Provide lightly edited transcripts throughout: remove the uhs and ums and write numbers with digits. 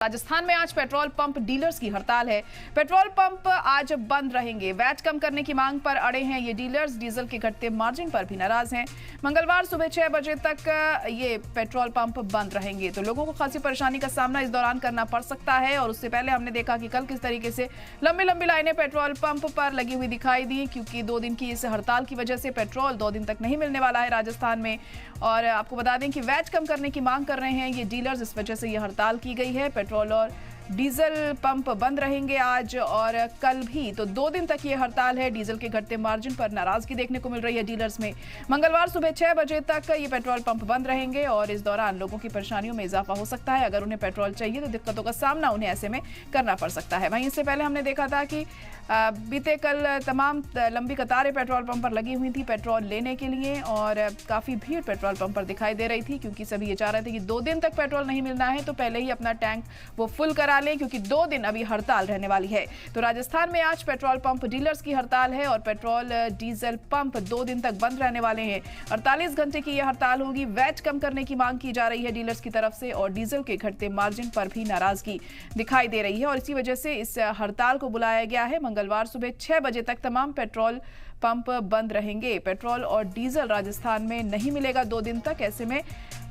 राजस्थान में आज petrol pump dealers की हड़ताल है। पेट्रोल पंप आज बंद रहेंगे। वैट कम करने की मांग पर अड़े हैं ये डीलर्स। डीजल के घटते मार्जिन पर भी नाराज हैं। मंगलवार सुबह 6 बजे तक ये पेट्रोल पंप बंद रहेंगे, तो लोगों को खासी परेशानी का सामना इस दौरान करना पड़ सकता है। और उससे पहले हमने देखा कि कल किस तरीके से लंबी लंबी लाइनें पेट्रोल पंप पर लगी हुई दिखाई दी, क्योंकि 2 दिन की इस हड़ताल की वजह से पेट्रोल 2 दिन तक नहीं मिलने वाला है राजस्थान में। और आपको बता दें कि वैट कम करने की मांग कर रहे हैं ये डीलर्स, इस वजह से ये हड़ताल की गई है। पेट्रोल और डीजल पंप बंद रहेंगे आज और कल भी, तो 2 दिन तक ये हड़ताल है। डीजल के घटते मार्जिन पर नाराजगी देखने को मिल रही है डीलर्स में। मंगलवार सुबह 6 बजे तक ये पेट्रोल पंप बंद रहेंगे और इस दौरान लोगों की परेशानियों में इजाफा हो सकता है। अगर उन्हें पेट्रोल चाहिए तो दिक्कतों का सामना उन्हें ऐसे में करना पड़ सकता है। वहीं इससे पहले हमने देखा था कि बीते कल तमाम लंबी कतारें पेट्रोल पंप पर लगी हुई थी पेट्रोल लेने के लिए, और काफ़ी भीड़ पेट्रोल पंप पर दिखाई दे रही थी, क्योंकि सभी ये चाह रहे थे कि 2 दिन तक पेट्रोल नहीं मिलना है तो पहले ही अपना टैंक वो फुल करा लें, क्योंकि 2 दिन अभी हड़ताल रहने वाली है। तो राजस्थान में आज पेट्रोल पंप डीलर्स की हड़ताल है और पेट्रोल डीजल पंप 2 दिन तक बंद रहने वाले हैं। 48 घंटे की यह हड़ताल होगी। वैट कम करने की मांग की जा रही है डीलर्स की तरफ से और डीजल के घटते मार्जिन पर भी नाराजगी दिखाई दे रही है, और इसी वजह से इस हड़ताल को बुलाया गया है। मंगलवार सुबह 6 बजे तक तमाम पेट्रोल पंप बंद रहेंगे। पेट्रोल और डीजल राजस्थान में नहीं मिलेगा 2 दिन तक। ऐसे में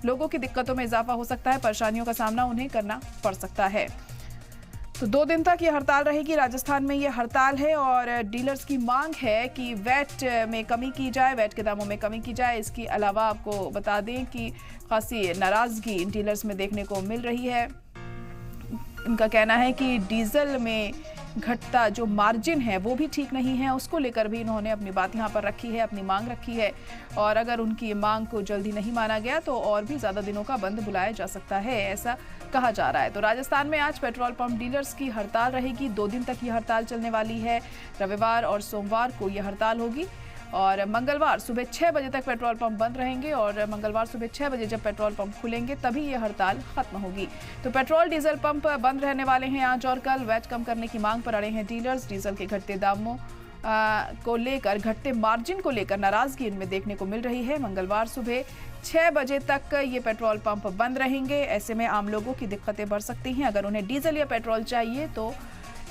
लोगों की दिक्कतों में इजाफा हो सकता है, परेशानियों का सामना उन्हें करना पड़ सकता है। तो 2 दिन तक ये हड़ताल रहेगी। राजस्थान में ये हड़ताल है और डीलर्स की मांग है कि वैट में कमी की जाए, वैट के दामों में कमी की जाए। इसके अलावा आपको बता दें कि खासी नाराजगी इन डीलर्स में देखने को मिल रही है। इनका कहना है कि डीजल में घटता जो मार्जिन है वो भी ठीक नहीं है, उसको लेकर भी इन्होंने अपनी बात यहाँ पर रखी है, अपनी मांग रखी है। और अगर उनकी मांग को जल्दी नहीं माना गया तो और भी ज़्यादा दिनों का बंद बुलाया जा सकता है, ऐसा कहा जा रहा है। तो राजस्थान में आज पेट्रोल पंप डीलर्स की हड़ताल रहेगी। 2 दिन तक ये हड़ताल चलने वाली है। रविवार और सोमवार को ये हड़ताल होगी और मंगलवार सुबह 6 बजे तक पेट्रोल पंप बंद रहेंगे और मंगलवार सुबह 6 बजे जब पेट्रोल पंप खुलेंगे तभी ये हड़ताल खत्म होगी। तो पेट्रोल डीजल पंप बंद रहने वाले हैं आज और कल। वैट कम करने की मांग पर अड़े हैं डीलर्स। डीजल के घटते दामों को लेकर, घटते मार्जिन को लेकर नाराजगी इनमें देखने को मिल रही है। मंगलवार सुबह 6 बजे तक ये पेट्रोल पंप बंद रहेंगे। ऐसे में आम लोगों की दिक्कतें बढ़ सकती हैं। अगर उन्हें डीजल या पेट्रोल चाहिए तो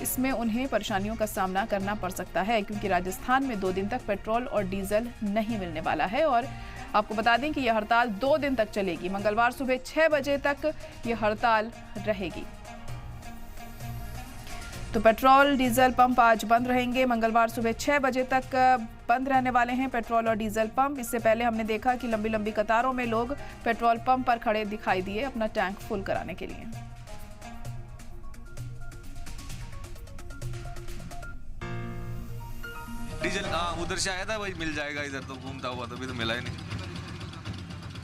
इसमें उन्हें परेशानियों का सामना करना पड़ सकता है, क्योंकि राजस्थान में 2 दिन तक पेट्रोल और डीजल नहीं मिलने वाला है। और आपको बता दें कि यह हड़ताल 2 दिन तक चलेगी। मंगलवार सुबह 6 बजे तक यह हड़ताल रहेगी। तो पेट्रोल डीजल पंप आज बंद रहेंगे। मंगलवार सुबह 6 बजे तक बंद रहने वाले हैं पेट्रोल और डीजल पंप। इससे पहले हमने देखा कि लंबी लंबी कतारों में लोग पेट्रोल पंप पर खड़े दिखाई दिए अपना टैंक फुल कराने के लिए। डीजल उधर से आया था भाई, मिल जाएगा इधर, तो घूमता हुआ तो अभी तो मिला ही नहीं।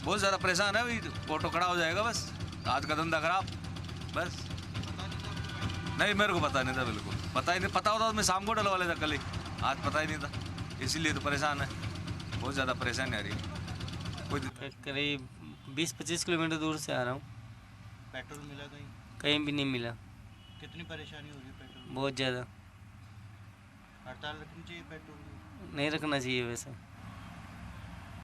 बहुत ज़्यादा परेशान है भाई, ऑटो खड़ा हो जाएगा बस। आज का धंधा खराब बस। नहीं, मेरे को पता नहीं था, बिल्कुल पता ही नहीं। पता होता तो मैं शाम को डलवा लेता कल ही, आज पता ही नहीं था, इसीलिए तो परेशान है। बहुत ज़्यादा परेशानी आ रही है। कोई करीब 20-25 किलोमीटर दूर से आ रहा हूँ। पेट्रोल मिला कहीं भी नहीं मिला। कितनी परेशानी हो रही पेट्रोल? बहुत ज़्यादा। हड़ताल रखनी चाहिए पेट्रोल की? नहीं रखना चाहिए वैसे।